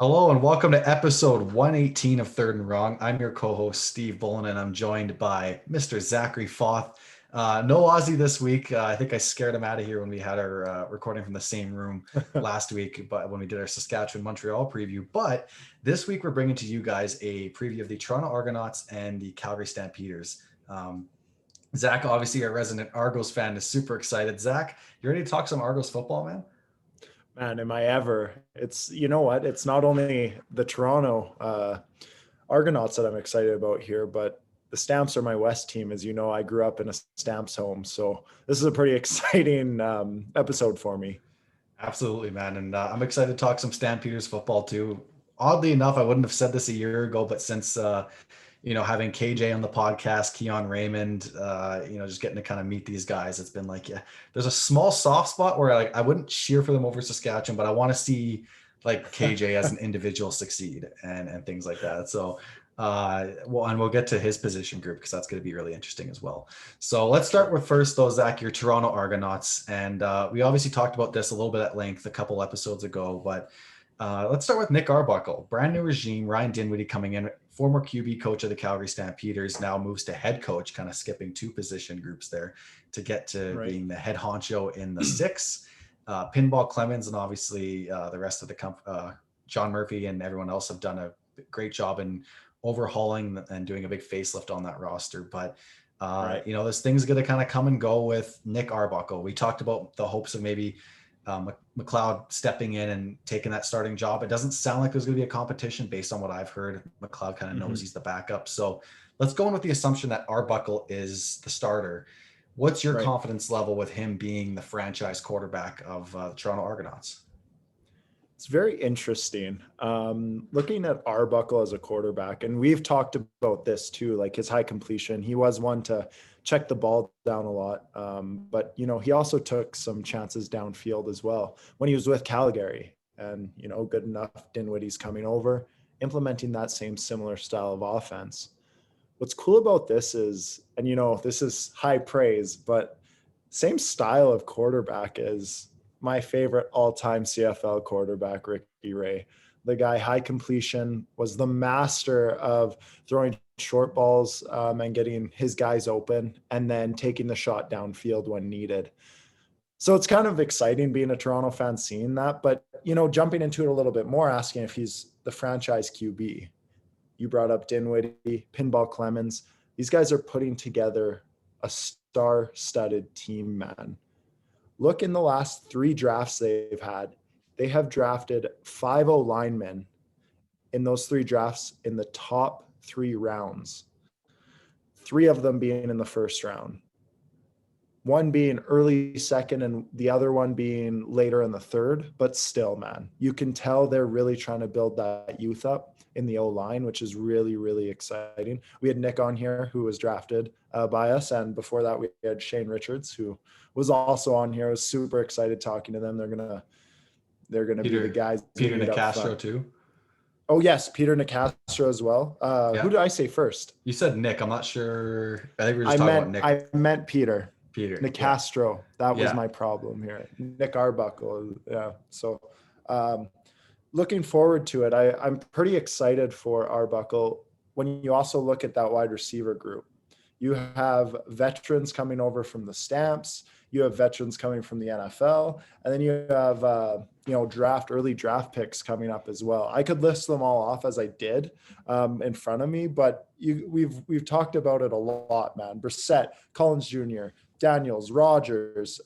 Hello and welcome to episode 118 of Third and Wrong. I'm your co-host Steve Bullen and I'm joined by Mr. Zachary Foth. No Aussie this week. I think I scared him out of here when we had our recording from the same room last week, but when we did our Saskatchewan Montreal preview. But this week we're bringing to you guys a preview of the Toronto Argonauts and the Calgary Stampeders. Zach, obviously our resident Argos fan, is super excited. Zach, you ready to talk some Argos football, man? Man, am I ever. You know what? It's not only the Toronto Argonauts that I'm excited about here, but the Stamps are my West team. As you know, I grew up in a Stamps home. So this is a pretty exciting episode for me. Absolutely, man. And I'm excited to talk some Stampeders football too. Oddly enough, I wouldn't have said this a year ago, but since having KJ on the podcast, Keon Raymond, just getting to kind of meet these guys, it's been like, yeah, there's a small soft spot where like I wouldn't cheer for them over Saskatchewan, but I want to see like KJ as an individual succeed and things like that. So and we'll get to his position group because that's going to be really interesting as well. So let's start with first though, Zach, your Toronto Argonauts. And we obviously talked about this a little bit at length a couple episodes ago, but let's start with Nick Arbuckle. Brand new regime, Ryan Dinwiddie coming in, former QB coach of the Calgary Stampeders, now moves to head coach, kind of skipping two position groups there to get to being the head honcho in the six. Pinball Clemons and obviously the rest of the John Murphy and everyone else have done a great job in overhauling and doing a big facelift on that roster. But this thing's going to kind of come and go with Nick Arbuckle. We talked about the hopes of maybe McLeod stepping in and taking that starting job. It doesn't sound like there's going to be a competition based on what I've heard. McLeod kind of knows he's the backup. So let's go in with the assumption that Arbuckle is the starter. What's your confidence level with him being the franchise quarterback of the Toronto Argonauts? It's very interesting. Looking at Arbuckle as a quarterback, and we've talked about this too, like his high completion. He was one to check the ball down a lot. But, he also took some chances downfield as well when he was with Calgary. And, good enough, Dinwiddie's coming over, implementing that same similar style of offense. What's cool about this is, and, this is high praise, but same style of quarterback as my favorite all-time CFL quarterback, Ricky Ray. The guy, high completion, was the master of throwing short balls and getting his guys open and then taking the shot downfield when needed. So it's kind of exciting being a Toronto fan seeing that, but, jumping into it a little bit more, asking if he's the franchise QB. You brought up Dinwiddie, Pinball Clemons. These guys are putting together a star-studded team, man. Look in the last 3 drafts they've had. They have drafted 5 O-linemen in those 3 drafts in the top 3 rounds. 3 of them being in the first round. One being early second and the other one being later in the third. But still, man, you can tell they're really trying to build that youth up in the O-line, which is really, really exciting. We had Nick on here who was drafted by us. And before that, we had Shane Richards, who was also on here. I was super excited talking to them. They're gonna be the guys. Peter Nicastro too. Oh yes, Peter Nicastro as well. Who did I say first? You said Nick. I'm not sure. I think we were just talking about Nick. I meant Peter. Peter Nicastro. Yeah. That was my problem here. Nick Arbuckle. Yeah. So looking forward to it. I'm pretty excited for Arbuckle. When you also look at that wide receiver group, you have veterans coming over from the Stamps. You have veterans coming from the NFL, and then you have early draft picks coming up as well. I could list them all off as I did in front of me, but we've talked about it a lot, man. Brissett, Collins Jr., Daniels, Rogers.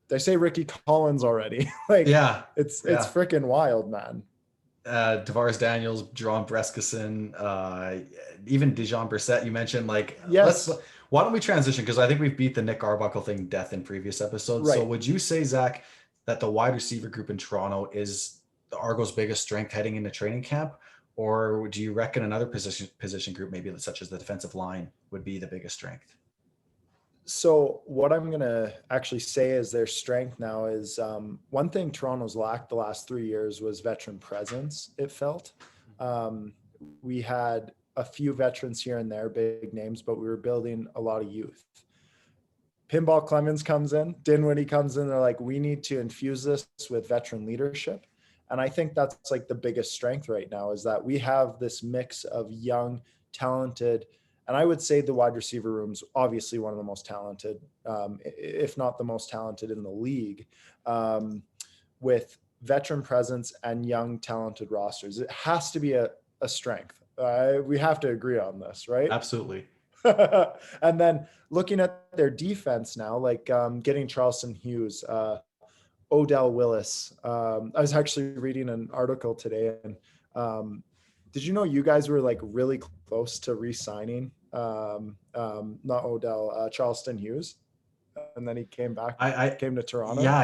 They say Ricky Collins already. It's freaking wild, man. Tavares Daniels, Jerome Brescison, even Dijon Brissett, you mentioned. Yes. Why don't we transition? Because I think we've beat the Nick Arbuckle thing death in previous episodes. Right. So would you say, Zach, that the wide receiver group in Toronto is the Argos' biggest strength heading into training camp? Or do you reckon another position group, maybe such as the defensive line, would be the biggest strength? So what I'm going to actually say is their strength now is one thing Toronto's lacked the last 3 years was veteran presence, it felt. We had a few veterans here and there, big names, but we were building a lot of youth. Pinball Clemons comes in, Dinwiddie comes in. They're like, we need to infuse this with veteran leadership. And I think that's like the biggest strength right now, is that we have this mix of young, talented, and I would say the wide receiver room's obviously one of the most talented, if not the most talented in the league, with veteran presence and young, talented rosters. It has to be a strength. We have to agree on this, right? Absolutely. And then looking at their defense now, like getting Charleston Hughes, Odell Willis. I was actually reading an article today, and did you know you guys were like really close to re-signing not Odell, Charleston Hughes, and then he came back, came to Toronto? Yeah,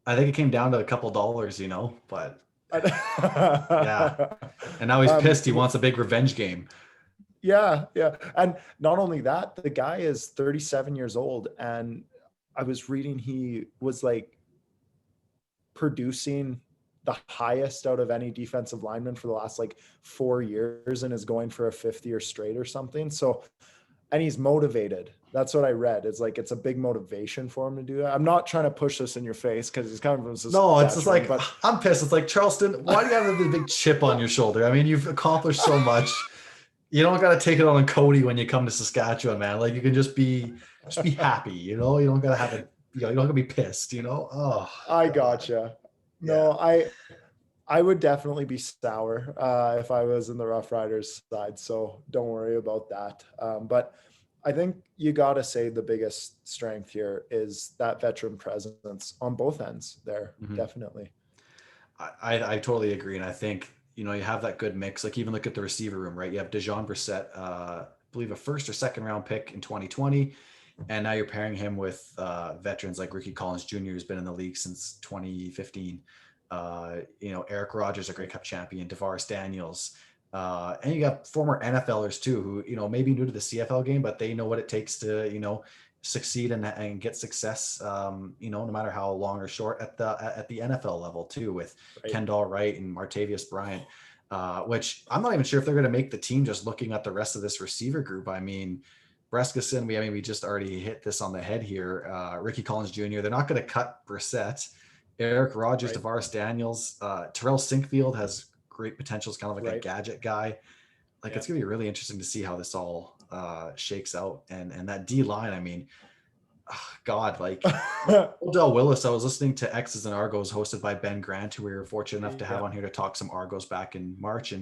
I think it came down to a couple dollars, but yeah. And now he's pissed. He wants a big revenge game. Yeah. And not only that, the guy is 37 years old, and I was reading he was like producing the highest out of any defensive lineman for the last like 4 years, and is going for a 5th year straight or something. So, and he's motivated. That's what I read. It's like, it's a big motivation for him to do that. I'm not trying to push this in your face because he's coming from no, it's just like, but I'm pissed. It's like, Charleston, why do you have a big chip on your shoulder? I mean, you've accomplished so much. You don't got to take it on Cody when you come to Saskatchewan, man. Like, you can just be happy, you don't got to have it. You don't got to be pissed, Oh, I gotcha. No, yeah. I would definitely be sour if I was in the Rough Riders side. So don't worry about that. But I think you got to say the biggest strength here is that veteran presence on both ends there. Mm-hmm. Definitely. I totally agree. And I think, you have that good mix. Like, even look at the receiver room, right? You have Dejon Brissett, I believe a 1st or 2nd round pick in 2020. And now you're pairing him with veterans like Ricky Collins Jr., who's been in the league since 2015. Eric Rogers, a Grey Cup champion, DeVaris Daniels. And you got former NFLers too, who, maybe new to the CFL game, but they know what it takes to, succeed and get success, no matter how long or short at the NFL level too, with Kendall Wright and Martavius Bryant, which I'm not even sure if they're going to make the team just looking at the rest of this receiver group. I mean, Brescison, we just already hit this on the head here. Ricky Collins Jr., they're not going to cut Brissett. Eric Rogers, DeVaris Daniels, Terrell Sinkfield has great potential as kind of like a gadget guy. Like, it's going to be really interesting to see how this all shakes out. And that D line, I mean, God, like Odell Willis, I was listening to X's and Argos hosted by Ben Grant, who we were fortunate enough to have on here to talk some Argos back in March.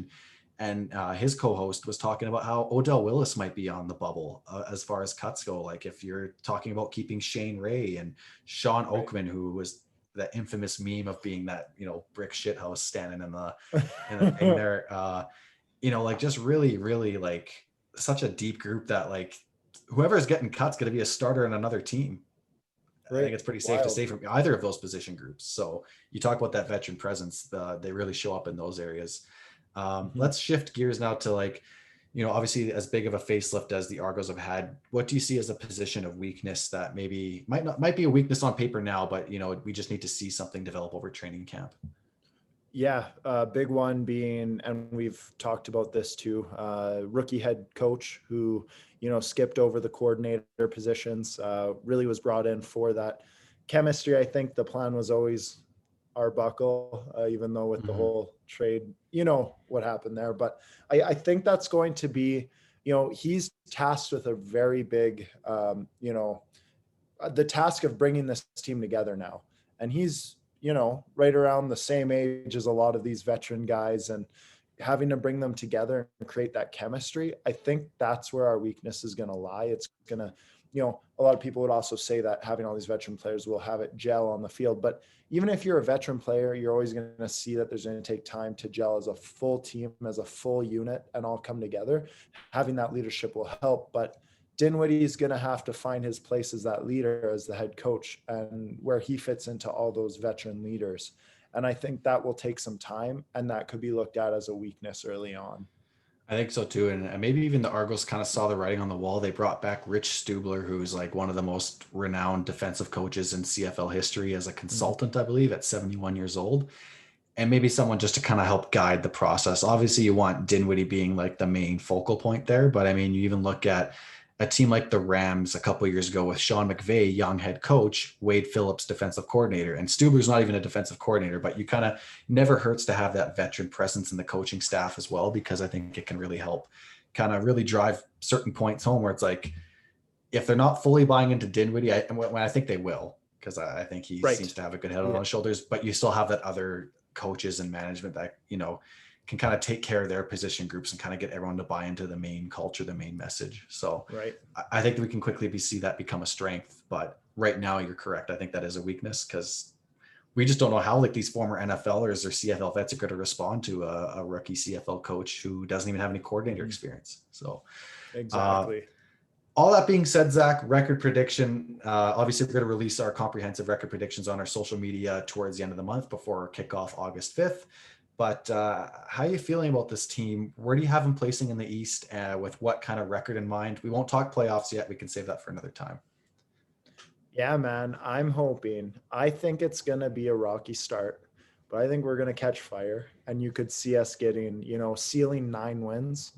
And his co-host was talking about how Odell Willis might be on the bubble as far as cuts go. Like, if you're talking about keeping Shane Ray and Sean Oakman, who was that infamous meme of being that, brick shit house standing in the thing there, like, just really, really like such a deep group that like whoever's getting cut's going to be a starter in another team. I think it's pretty safe to say from either of those position groups. So you talk about that veteran presence, they really show up in those areas. Let's shift gears now to like, obviously as big of a facelift as the Argos have had, what do you see as a position of weakness that maybe might be a weakness on paper now, but we just need to see something develop over training camp? Yeah. Big one being, and we've talked about this too, rookie head coach who, skipped over the coordinator positions, really was brought in for that chemistry. I think the plan was always Arbuckle, even though with the whole trade, what happened there. But I think that's going to be, he's tasked with a very big, the task of bringing this team together now. And he's, right around the same age as a lot of these veteran guys, and having to bring them together and create that chemistry. I think that's where our weakness is going to lie. It's going to, a lot of people would also say that having all these veteran players will have it gel on the field. But even if you're a veteran player, you're always going to see that there's going to take time to gel as a full team, as a full unit, and all come together. Having that leadership will help. But Dinwiddie is going to have to find his place as that leader, as the head coach, and where he fits into all those veteran leaders. And I think that will take some time, and that could be looked at as a weakness early on. I think so too. And maybe even the Argos kind of saw the writing on the wall. They brought back Rich Stubler, who's like one of the most renowned defensive coaches in CFL history as a consultant, I believe, at 71 years old. And maybe someone just to kind of help guide the process. Obviously, you want Dinwiddie being like the main focal point there. But I mean, you even look at a team like the Rams a couple of years ago with Sean McVay, young head coach, Wade Phillips, defensive coordinator, and Stuber's not even a defensive coordinator, but you kind of never hurts to have that veteran presence in the coaching staff as well, because I think it can really help kind of really drive certain points home where it's like, if they're not fully buying into Dinwiddie, when I think they will, because I think he Right. seems to have a good head on his shoulders, but you still have that other coaches and management that, can kind of take care of their position groups and kind of get everyone to buy into the main culture, the main message. So Right. I think that we can quickly see that become a strength, but right now you're correct. I think that is a weakness because we just don't know how like these former NFLers or CFL vets are going to respond to a rookie CFL coach who doesn't even have any coordinator experience. So Exactly. All that being said, Zach, record prediction. Obviously, we're going to release our comprehensive record predictions on our social media towards the end of the month before kickoff August 5th. But how are you feeling about this team? Where do you have them placing in the East? With what kind of record in mind? We won't talk playoffs yet. We can save that for another time. Yeah, man, I'm hoping. I think it's going to be a rocky start, but I think we're going to catch fire, and you could see us getting, ceiling 9 wins.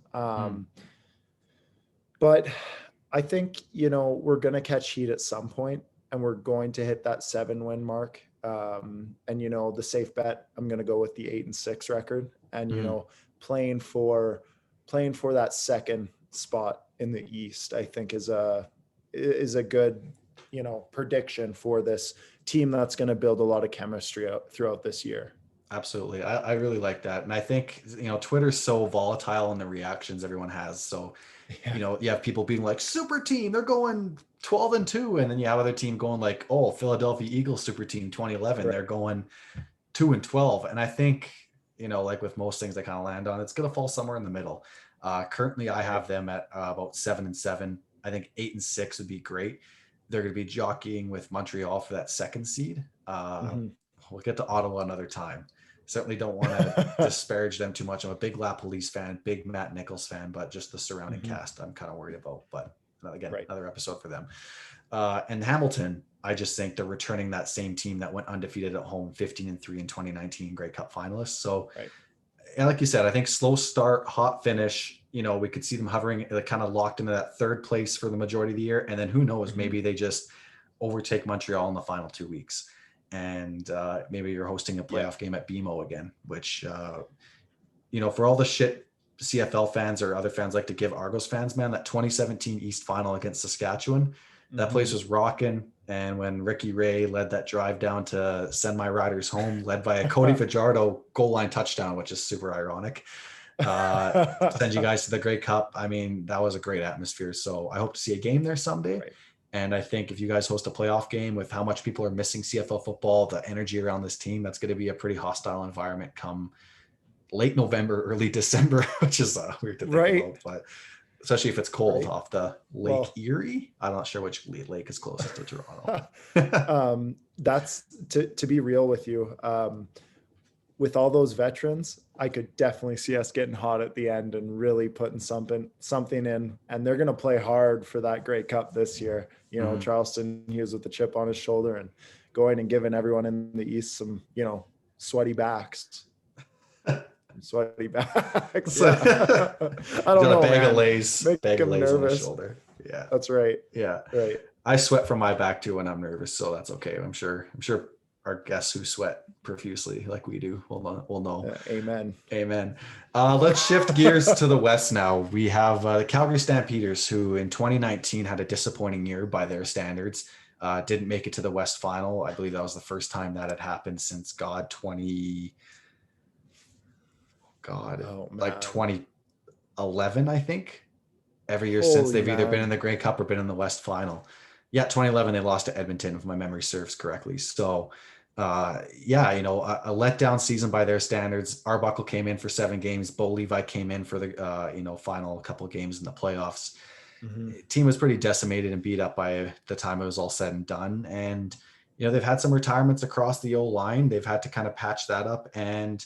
But I think, we're going to catch heat at some point, and we're going to hit that 7-win mark. And, the safe bet, I'm going to go with the 8-6 record, and, playing for that second spot in the East, I think is a good, prediction for this team that's going to build a lot of chemistry throughout this year. Absolutely. I really like that. And I think, Twitter's so volatile in the reactions everyone has. So, you have people being like, super team, they're going 12-2. And then you have other team going like, oh, Philadelphia Eagles super team 2011, they're going 2-12. And I think, like with most things I kind of land on, it's going to fall somewhere in the middle. Currently I have them at about 7-7. I think 8-6 would be great. They're going to be jockeying with Montreal for that second seed. We'll get to Ottawa another time. Certainly don't want to disparage them too much. I'm a big La Police fan, big Matt Nichols fan, but just the surrounding cast I'm kind of worried about. But again, another episode for them. And Hamilton, I just think they're returning that same team that went undefeated at home, 15-3 in 2019 Grey Cup finalists. So, and like you said, I think slow start, hot finish. We could see them hovering, like kind of locked into that third place for the majority of the year. And then who knows, maybe they just overtake Montreal in the final 2 weeks. And maybe you're hosting a playoff game at BMO again, which, for all the shit CFL fans or other fans like to give Argos fans, man, that 2017 East final against Saskatchewan, that place was rocking. And when Ricky Ray led that drive down to send my Riders home, led by a Cody Fajardo goal line touchdown, which is super ironic, send you guys to the Grey Cup. I mean, that was a great atmosphere. So I hope to see a game there someday. And I think if you guys host a playoff game with how much people are missing CFL football, the energy around this team, that's going to be a pretty hostile environment come late November, early December, which is weird to think about, but especially if it's cold off the Lake Erie. I'm not sure which lake is closest to Toronto. That's to be real with you. With all those veterans, I could definitely see us getting hot at the end and really putting something in. And they're going to play hard for that Grey Cup this year. Charleston Hughes with the chip on his shoulder and going and giving everyone in the East some, sweaty backs. Sweaty backs. Yeah. I don't know. A bag man. of Lays, Make bag of Lays nervous. on his shoulder. Yeah, that's right. Yeah, right. I sweat from my back too when I'm nervous, so that's okay. I'm sure our guests who sweat profusely like we do will know. Amen. Let's shift gears to the West now. We have the Calgary Stampeders, who in 2019 had a disappointing year by their standards. Didn't make it to the West Final. I believe that was the first time that had happened since 2011, I think. Every year since they've either been in the Grey Cup or been in the West Final. Yeah, 2011 they lost to Edmonton, if my memory serves correctly. So, a letdown season by their standards. Arbuckle came in for 7 games. Bo Levi came in for the final couple of games in the playoffs. Team was pretty decimated and beat up by the time it was all said and done. And they've had some retirements across the O-line. They've had to kind of patch that up, and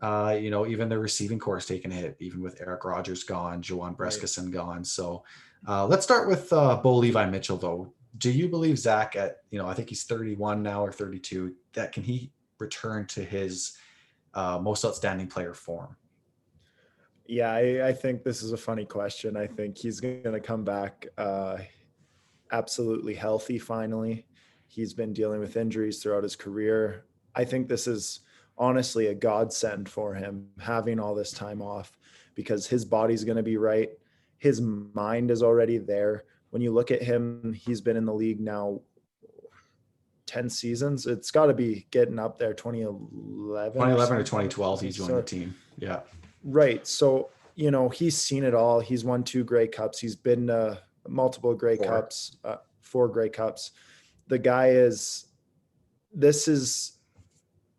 even their receiving core has taken a hit, even with Eric Rogers gone, Joanne Breskison gone. So let's start with Bo Levi Mitchell, though. Do you believe Zach at, I think he's 31 now or 32, that can he return to his most outstanding player form? Yeah, I think this is a funny question. I think he's going to come back absolutely healthy finally. He's been dealing with injuries throughout his career. I think this is honestly a godsend for him having all this time off because his body's going to be right. His mind is already there. When you look at him, he's been in the league now 10 seasons. It's got to be getting up there, 2011 or 2011 or something. 2012, he joined the team. Yeah. Right. So, he's seen it all. He's won 2 Grey Cups. He's been multiple Grey Cups, 4 Grey Cups. The guy this is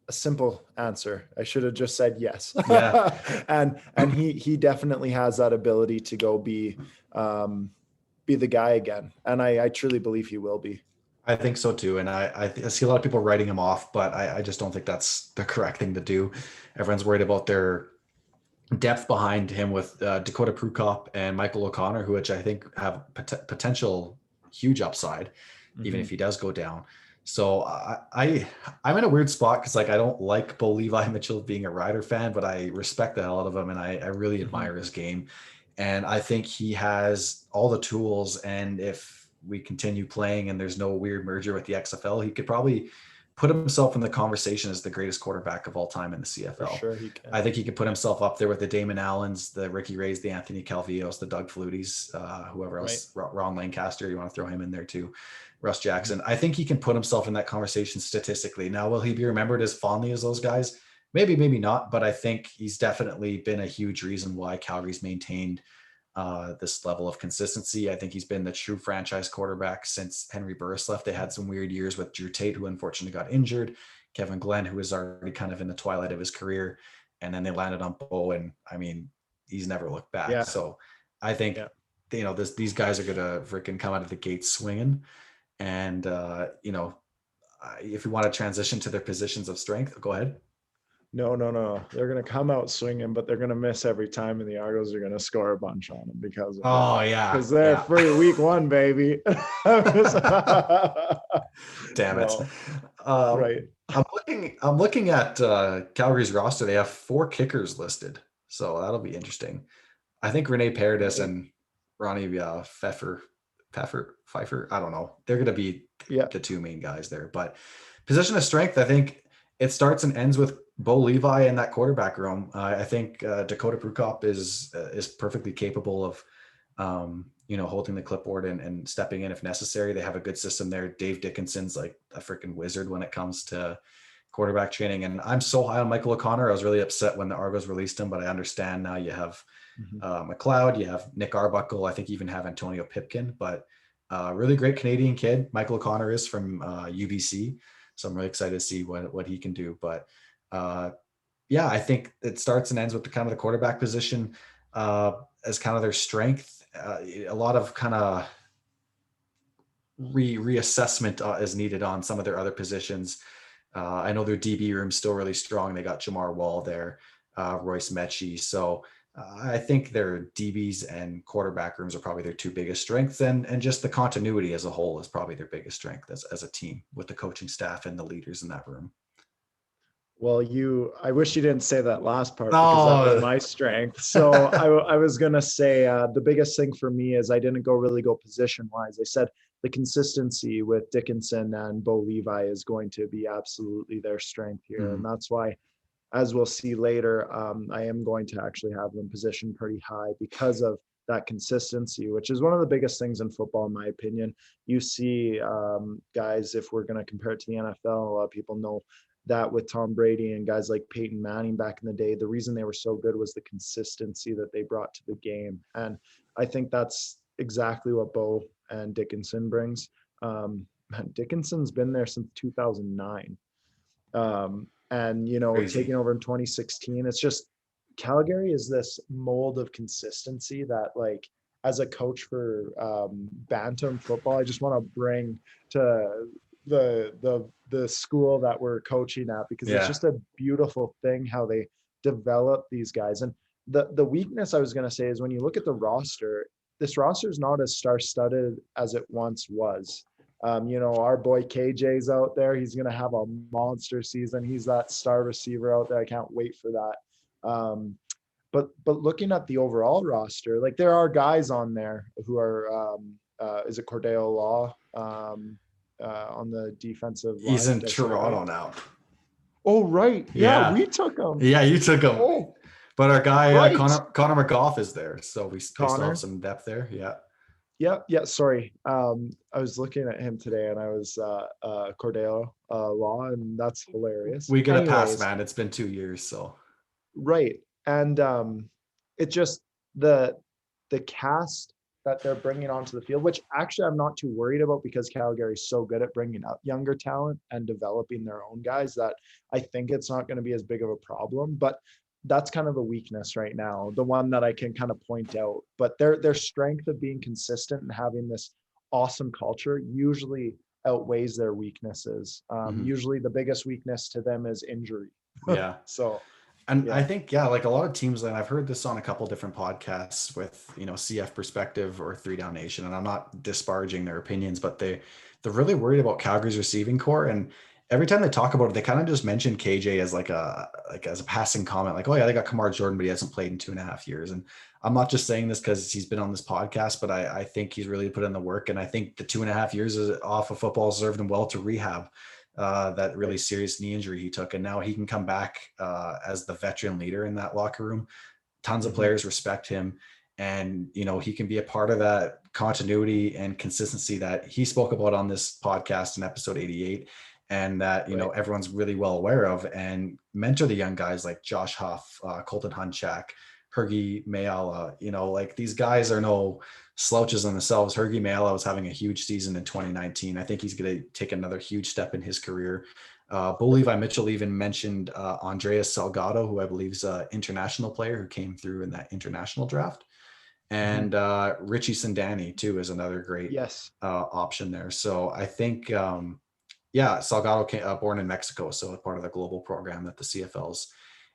a simple answer. I should have just said yes. Yeah. and he definitely has that ability to go be the guy again. And I truly believe he will be. I think so too. And I see a lot of people writing him off, but I just don't think that's the correct thing to do. Everyone's worried about their depth behind him with Dakota Prukop and Michael O'Connor, which I think have potential huge upside, even if he does go down. So I'm in a weird spot because like I don't like Bo Levi Mitchell being a Rider fan, but I respect the hell out of him and I really admire his game. And I think he has all the tools. And if we continue playing and there's no weird merger with the XFL, he could probably put himself in the conversation as the greatest quarterback of all time in the CFL. For sure he can. I think he could put himself up there with the Damon Allens, the Ricky Rays, the Anthony Calvillos, the Doug Flutys, whoever else, right. Ron Lancaster, you want to throw him in there too, Russ Jackson. I think he can put himself in that conversation statistically. Now, will he be remembered as fondly as those guys? Maybe, maybe not, but I think he's definitely been a huge reason why Calgary's maintained this level of consistency. I think he's been the true franchise quarterback since Henry Burris left. They had some weird years with Drew Tate, who unfortunately got injured, Kevin Glenn, who was already kind of in the twilight of his career, and then they landed on Bo, and I mean, he's never looked back. Yeah. So I think these guys are gonna freaking come out of the gates swinging, and if you want to transition to their positions of strength, go ahead. No. They're going to come out swinging, but they're going to miss every time, and the Argos are going to score a bunch on them because because they're free week 1, baby. Damn it! Right. I'm looking at Calgary's roster. They have 4 kickers listed, so that'll be interesting. I think Rene Paredes and Ronnie Pfeiffer. I don't know. They're going to be the 2 main guys there. But position of strength, I think it starts and ends with Bo Levi in that quarterback room. I think Dakota Prukop is perfectly capable of, holding the clipboard and stepping in if necessary. They have a good system there. Dave Dickinson's like a freaking wizard when it comes to quarterback training. And I'm so high on Michael O'Connor. I was really upset when the Argos released him, but I understand now. You have McLeod, you have Nick Arbuckle. I think you even have Antonio Pipkin, but really great Canadian kid. Michael O'Connor is from UBC. So I'm really excited to see what he can do. But I think it starts and ends with the kind of the quarterback position as kind of their strength. A lot of kind of reassessment is needed on some of their other positions. I know their DB room's still really strong. They got Jamar Wall there, Royce Mechie. So I think their DBs and quarterback rooms are probably their 2 biggest strengths, and just the continuity as a whole is probably their biggest strength as a team with the coaching staff and the leaders in that room. Well, I wish you didn't say that last part because that was my strength. So I was going to say the biggest thing for me is I didn't really go position wise. I said the consistency with Dickinson and Bo Levi is going to be absolutely their strength here. And that's why, as we'll see later, I am going to actually have them positioned pretty high because of that consistency, which is one of the biggest things in football, in my opinion. You see guys, if we're going to compare it to the NFL, a lot of people know that with Tom Brady and guys like Peyton Manning back in the day, the reason they were so good was the consistency that they brought to the game. And I think that's exactly what Bo and Dickinson brings. Dickinson's been there since 2009. And, Crazy. Taking over in 2016, it's just Calgary is this mold of consistency that, like, as a coach for Bantam football, I just want to bring to the school that we're coaching at, because it's just a beautiful thing how they develop these guys. And the weakness I was going to say is when you look at the roster, this roster is not as star-studded as it once was. Our boy KJ's out there. He's going to have a monster season. He's that star receiver out there. I can't wait for that. but looking at the overall roster, like there are guys on there who are is it Cordell Law on the defensive line? He's in Did I say it Toronto right? now. Oh, right. Yeah, Yeah. we took him. Yeah, you took him. Oh, But our guy right. Connor McGough is there, so they still have Connor. some depth there. Yeah. Yeah. Sorry. I was looking at him today, and I was Cordell Law, and that's hilarious. We get a pass, Anyways, man. It's been 2 years, so. right. And it just the cast that they're bringing onto the field, which actually I'm not too worried about because Calgary's so good at bringing up younger talent and developing their own guys that I think it's not going to be as big of a problem. But that's kind of a weakness right now, the one that I can kind of point out. But their strength of being consistent and having this awesome culture usually outweighs their weaknesses. Usually the biggest weakness to them is injury. Yeah. So. And I think, like a lot of teams, and I've heard this on a couple different podcasts with, CF Perspective or Three Down Nation, and I'm not disparaging their opinions, but they're really worried about Calgary's receiving core. And every time they talk about it, they kind of just mention KJ as as a passing comment, like, oh yeah, they got Kamar Jordan, but he hasn't played in 2.5 years. And I'm not just saying this because he's been on this podcast, but I think he's really put in the work. And I think the 2.5 years off of football served him well to rehab. That really serious knee injury he took. And now he can come back as the veteran leader in that locker room. Tons of players respect him. And, he can be a part of that continuity and consistency that he spoke about on this podcast in episode 88. And that, everyone's really well aware of, and mentor the young guys like Josh Huff, Colton Hunchak, Hergy Mayala. Like these guys are no slouches on themselves. Hergy Mayala was having a huge season in 2019. I think he's going to take another huge step in his career. Bo Levi Mitchell even mentioned Andreas Salgado, who I believe is an international player who came through in that international draft. And Richie Sindani too is another great option there. So I think, Salgado came born in Mexico, so a part of the global program that the CFL's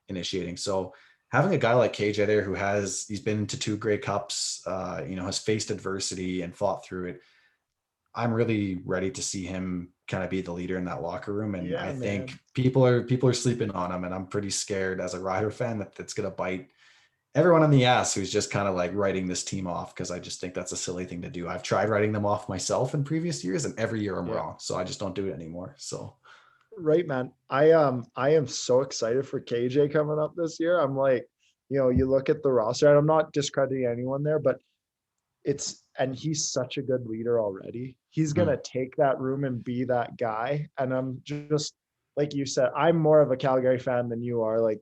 initiating. So having a guy like KJ there he's been into 2 Grey Cups, has faced adversity and fought through it. I'm really ready to see him kind of be the leader in that locker room. And I think people are sleeping on him, and I'm pretty scared as a Rider fan that that's going to bite everyone on the ass who's just kind of like writing this team off, because I just think that's a silly thing to do. I've tried writing them off myself in previous years, and every year I'm wrong. So I just don't do it anymore. So. Right, man. I am so excited for KJ coming up this year. I'm like, you look at the roster, and I'm not discrediting anyone there, but and he's such a good leader already. He's going to take that room and be that guy. And I'm just, like you said, I'm more of a Calgary fan than you are, like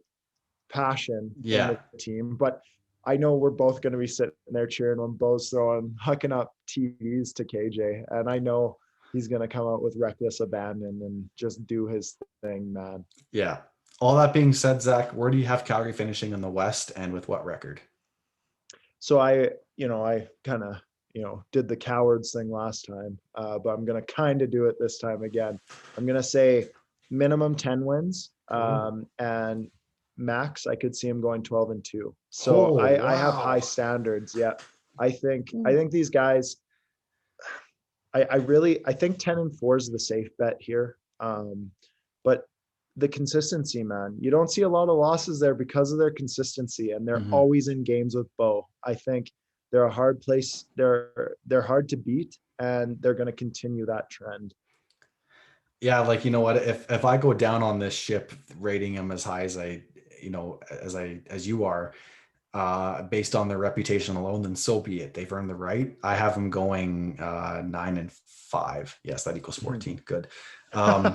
passion in the team. But I know we're both going to be sitting there cheering when Bo's hucking up TVs to KJ. And I know he's going to come out with reckless abandon and just do his thing, man. Yeah. All that being said, Zach, where do you have Calgary finishing in the West, and with what record? So I kind of, did the cowards thing last time, but I'm going to kind of do it this time again. I'm going to say minimum 10 wins, and max, I could see him going 12-2. So I have high standards. Yeah. I think these guys, I think 10-4 is the safe bet here. But the consistency, man, you don't see a lot of losses there because of their consistency, and they're always in games with Bo. I think they're a hard place. They're hard to beat, and they're going to continue that trend. Yeah. Like, you know what, if I go down on this ship rating them as high as as you are, based on their reputation alone, then so be it. They've earned the right. I have them going 9-5. Yes, that equals 14. Good. I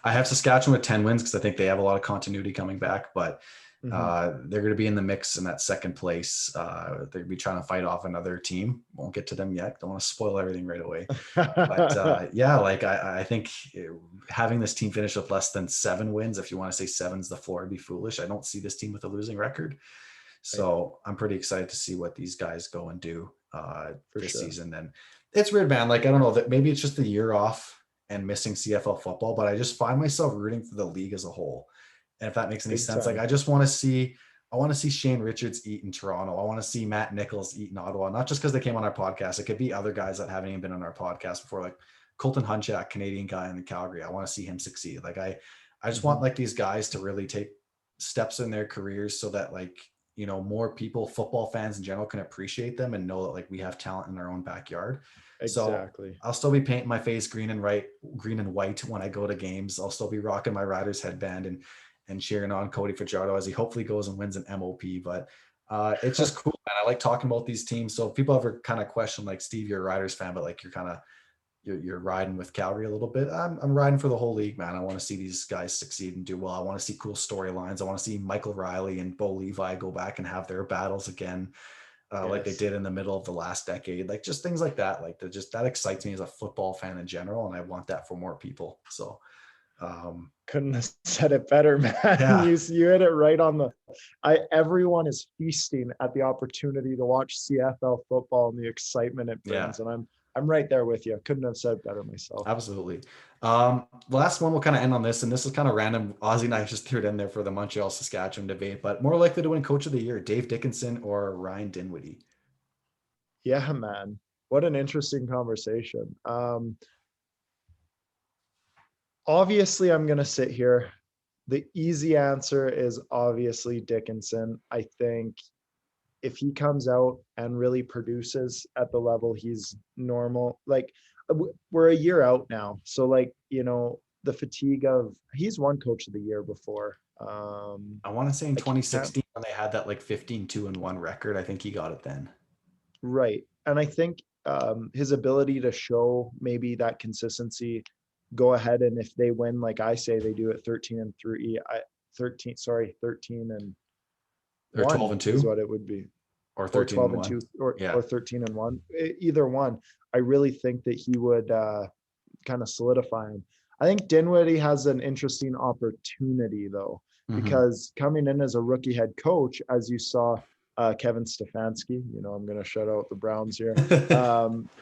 have Saskatchewan with 10 wins because I think they have a lot of continuity coming back, but they're going to be in the mix in that second place. They're going to be trying to fight off another team. Won't get to them yet. Don't want to spoil everything right away. But I think having this team finish with less than 7 wins, if you want to say 7's the floor, would be foolish. I don't see this team with a losing record. So I'm pretty excited to see what these guys go and do this season. And it's weird, man. Like, I don't know, that maybe it's just a year off and missing CFL football, but I just find myself rooting for the league as a whole. And if that makes any sense, like I want to see Shane Richards eat in Toronto. I want to see Matt Nichols eat in Ottawa, not just because they came on our podcast. It could be other guys that haven't even been on our podcast before, like Colton Hunchak, Canadian guy in the Calgary. I want to see him succeed. Like I just want like these guys to really take steps in their careers so that, like, more people, football fans in general, can appreciate them and know that like we have talent in our own backyard. Exactly. So I'll still be painting my face green and white when I go to games. I'll still be rocking my Riders headband and cheering on Cody Fajardo as he hopefully goes and wins an MOP. But it's just cool, man. I like talking about these teams. So if people ever kind of question, like, Steve, you're a Riders fan, but like you're riding with Calgary a little bit. I'm riding for the whole league, man. I want to see these guys succeed and do well. I want to see cool storylines. I want to see Michael Riley and Bo Levi go back and have their battles again, like they did in the middle of the last decade. Like, just things like that. Like, that excites me as a football fan in general, and I want that for more people. So couldn't have said it better, man. Yeah. You hit it right on the. Everyone is feasting at the opportunity to watch CFL football and the excitement it brings, and I'm right there with you. Couldn't have said it better myself. Absolutely. Last one, we'll kind of end on this, and this is kind of random. Ozzy and I just threw it in there for the Montreal Saskatchewan debate, but more likely to win Coach of the Year, Dave Dickinson or Ryan Dinwiddie? Yeah, man. What an interesting conversation. Obviously, I'm going to sit here. The easy answer is obviously Dickinson. I think if he comes out and really produces at the level he's normal, like, we're a year out now. So, like, the fatigue of, he's won Coach of the Year before. I want to say in 2016 when they had that like 15-2-1 record, I think he got it then. Right. And I think his ability to show maybe that consistency, go ahead, and if they win, like I say, they do it 13-3, 13 and or 12-2 is what it would be, or 13-2 or 13-1, either one. I really think that he would kind of solidify him. I think Dinwiddie has an interesting opportunity though, because coming in as a rookie head coach, as you saw, Kevin Stefanski, I'm going to shout out the Browns here,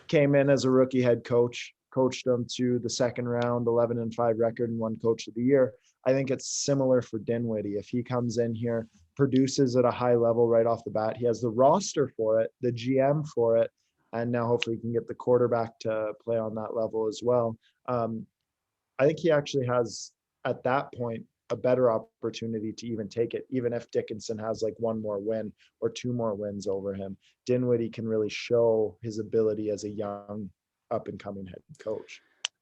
came in as a rookie head coach, coached them to the second round, 11-5 record, and won Coach of the Year. I think it's similar for Dinwiddie. If he comes in here, produces at a high level right off the bat, he has the roster for it, the GM for it, and now hopefully he can get the quarterback to play on that level as well. I think he actually has, at that point, a better opportunity to even take it, even if Dickinson has like one more win or two more wins over him. Dinwiddie can really show his ability as a young up-and-coming head coach.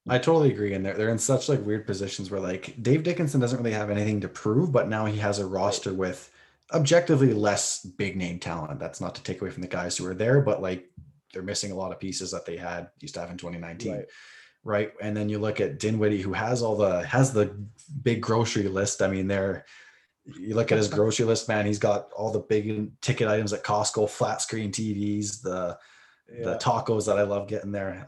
I totally agree. And they're in such like weird positions where like Dave Dickinson doesn't really have anything to prove, but now he has a roster with objectively less big name talent. That's not to take away from the guys who are there, but like they're missing a lot of pieces that they used to have in 2019. Right. And then you look at Dinwiddie, who has the big grocery list. I mean, you look at his grocery list, man, he's got all the big ticket items at Costco, flat screen TVs, the tacos that I love getting there.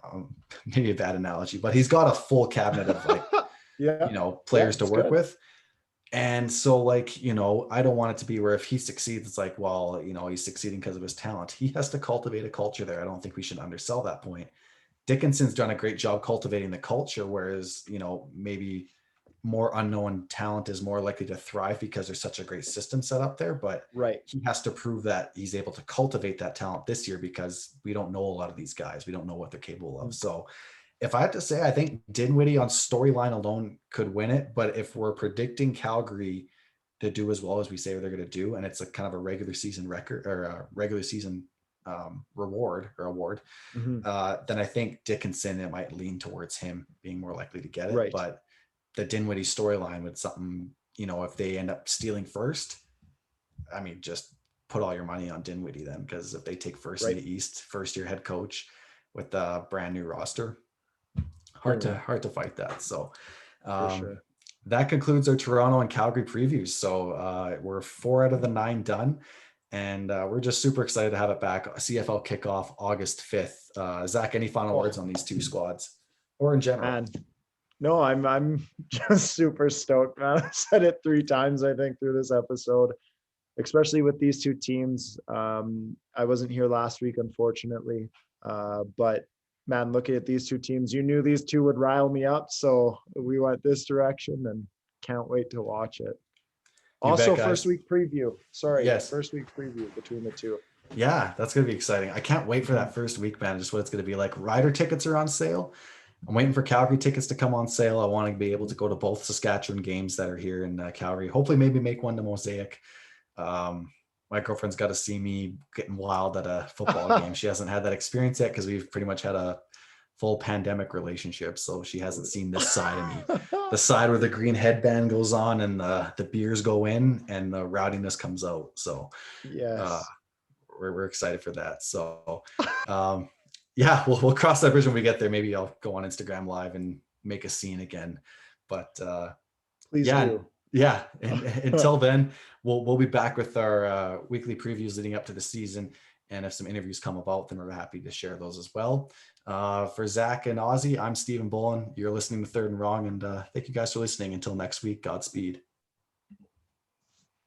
Maybe a bad analogy, but he's got a full cabinet of like, players to work with. And so like, I don't want it to be where if he succeeds, it's like, well, he's succeeding because of his talent. He has to cultivate a culture there. I don't think we should undersell that point. Dickinson's done a great job cultivating the culture, whereas, maybe more unknown talent is more likely to thrive because there's such a great system set up there. But he has to prove that he's able to cultivate that talent this year, because we don't know a lot of these guys. We don't know what they're capable of. So if I had to say, I think Dinwiddie on storyline alone could win it. But if we're predicting Calgary to do as well as we say they're going to do, and it's a kind of a regular season record or a regular season award, then I think Dickinson, it might lean towards him being more likely to get it. But the Dinwiddie storyline with something, if they end up stealing first, I mean, just put all your money on Dinwiddie then, because if they take first in the East, first year head coach with a brand new roster, hard to fight that. So that concludes our Toronto and Calgary previews. So we're 4 out of the 9 done. And we're just super excited to have it back. CFL kickoff August 5th. Zach, any final words on these two squads or in general? Man, no, I'm just super stoked, man. I've said it 3 times, I think, through this episode, especially with these two teams. I wasn't here last week, unfortunately. But man, looking at these two teams, you knew these two would rile me up. So we went this direction and can't wait to watch it. Also, first week preview. First week preview between the two. Yeah, that's going to be exciting. I can't wait for that first week, man. Just what it's going to be like. Rider tickets are on sale. I'm waiting for Calgary tickets to come on sale. I want to be able to go to both Saskatchewan games that are here in Calgary. Hopefully, maybe make one to Mosaic. My my girlfriend's got to see me getting wild at a football game. She hasn't had that experience yet because we've pretty much had a full pandemic relationship. So she hasn't seen this side of me, the side where the green headband goes on and the beers go in and the rowdiness comes out. So Yes. We're excited for that. So yeah, we'll cross that bridge when we get there. Maybe I'll go on Instagram Live and make a scene again. But Please do. Yeah. And until then, we'll be back with our weekly previews leading up to the season. And if some interviews come about, then we're happy to share those as well. For Zach and Ozzy, I'm Stephen Bullen. You're listening to Third and Wrong, and thank you guys for listening. Until next week, Godspeed.